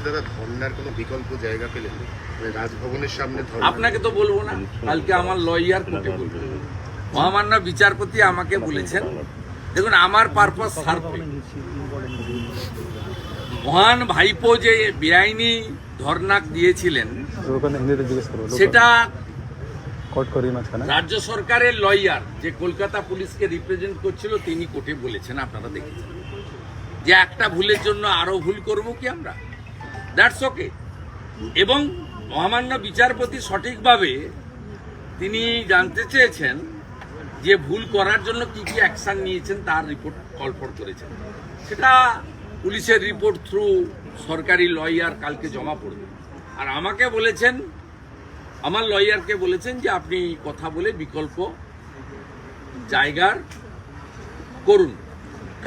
দাদা ধর্নার কোনো বিকল্প জায়গা পেলেন? মানে রাজভবনের সামনে ধর্না? আপনাকে তো বলবো না, কালকে আমার লয়ার কোর্টে বলবো। মহামান্য বিচারপতি আমাকে বলেছেন, দেখুন আমার পারপাস সার্ভে, মহান ভাইপো যে বেআইনি ধর্না দিয়েছিলেন সেটা রাজ্য সরকারের লয়ার যে কলকাতা পুলিশকে রিপ্রেজেন্ট করছিল তিনি কোর্টে বলেছেন, আপনারা দেখেছেন, যে একটা ভুলের জন্য আরো ভুল করব কি আমরা, দ্যাটস ওকে। এবং মহামান্য বিচারপতি সঠিকভাবে তিনি জানতে চেয়েছেন যে ভুল করার জন্য কি কি অ্যাকশন নিয়েছেন তার রিপোর্ট কলফর করেছেন, সেটা পুলিশের রিপোর্ট থ্রু সরকারি লয়ার কালকে জমা পড়বে। আর আমাকে বলেছেন, আমার লয়ারকে বলেছেন যে আপনি কথা বলে বিকল্প জায়গার করুন,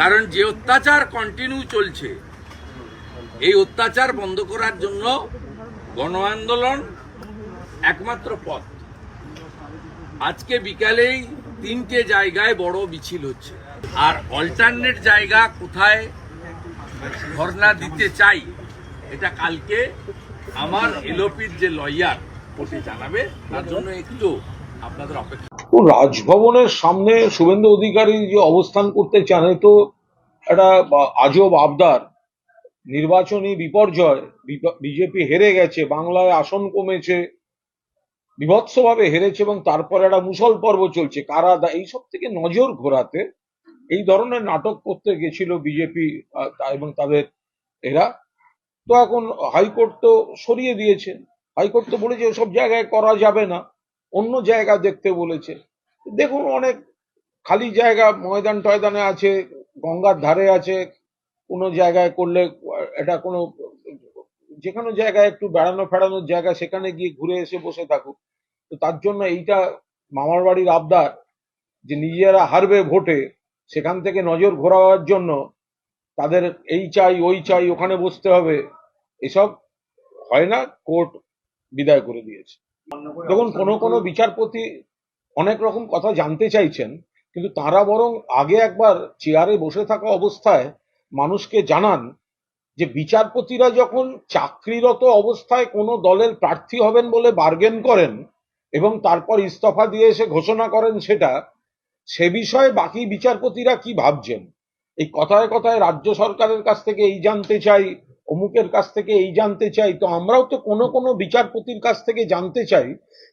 কারণ যে অত্যাচার কন্টিনিউ চলছে এই অত্যাচার বন্ধ করার জন্য গণ আন্দোলন একমাত্র পথ। আজকে বিকালেই 3টে জায়গায় বড় মিছিল হচ্ছে, আর অল্টারনেট জায়গা কোথায় ধর্ণা দিতে চাই এটা কালকে আমার এলওপির যে লয়ার কোর্টে জানাবে, তার জন্য একটু আপনাদের অপেক্ষা। রাজভবনের সামনে শুভেন্দু অধিকারী যে অবস্থান করতে চান, তো একটা আজব আবদার। নির্বাচনী বিপর্যয়, বিজেপি হেরে গেছে, বাংলায় আসন কমেছে, বিভৎসভাবে হেরেছে, এবং তারপরে একটা মুসল পর্ব চলছে, কারা এইসব থেকে নজর ঘোরাতে এই ধরনের নাটক করতে গেছিল বিজেপি এবং তাদের এরা। তো এখন হাইকোর্ট তো সরিয়ে দিয়েছে, হাইকোর্ট তো বলেছে সব জায়গায় করা যাবে না, অন্য জায়গা দেখতে বলেছে। দেখুন, অনেক খালি জায়গা ময়দান টয়দানে আছে, গঙ্গার ধারে আছে, কোনো জায়গায় করলে এটা কোনো যেখানে জায়গায় একটু বেড়ানো ফেড়ানোর জায়গা সেখানে গিয়ে ঘুরে এসে বসে থাকুক। তো তার জন্য এইটা মামার বাড়ির আবদার যে নিজেরা হারবে ভোটে, সেখান থেকে নজর ঘোরাবার জন্য তাদের এই চাই ওই চাই, ওখানে বসতে হবে, এসব হয় না, কোর্ট বিদায় করে দিয়েছে। দেখুন, কোনো বিচারপতি অনেক রকম কথা জানতে চাইছেন, কিন্তু তারা বরং আগে একবার চেয়ারে বসে থাকা অবস্থায় মানুষকে জানান যে বিচারপতিরা যখন চাকরিরত অবস্থায় কোনো দলের প্রার্থী হবেন বলে বার্গেন করেন এবং তারপর ইস্তফা দিয়ে এসে ঘোষণা করেন সেটা, সে বিষয়ে বাকি বিচারপতিরা কি ভাবছেন। এই কথায় কথায় রাজ্য সরকারের কাছ থেকে এই জানতে চাই, অমুকের কাছ থেকে এই জানতে চাই, তো আমরাও তো কোনো বিচারপতির কাছ থেকে জানতে চাই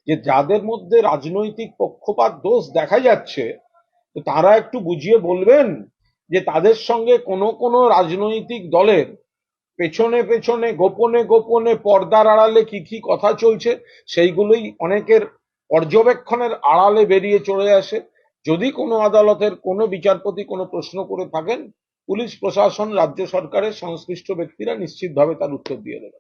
যে যাদের মধ্যে রাজনৈতিক পক্ষপাত দোষ দেখা যাচ্ছে, তো তারা একটু বুঝিয়ে বলবেন যে তাদের সঙ্গে কোনো রাজনৈতিক দলের পেছনে পেছনে গোপনে গোপনে পর্দার আড়ালে কি কি কথা চলছে, সেইগুলোই অনেকের পর্যবেক্ষণের আড়ালে বেরিয়ে চলে আসে। যদি কোনো আদালতের কোনো বিচারপতি কোনো প্রশ্ন করে থাকেন, পুলিশ প্রশাসন, রাজ্য সরকারের সংশ্লিষ্ট ব্যক্তিরা নিশ্চিতভাবে তার উত্তর দিয়ে দেবে।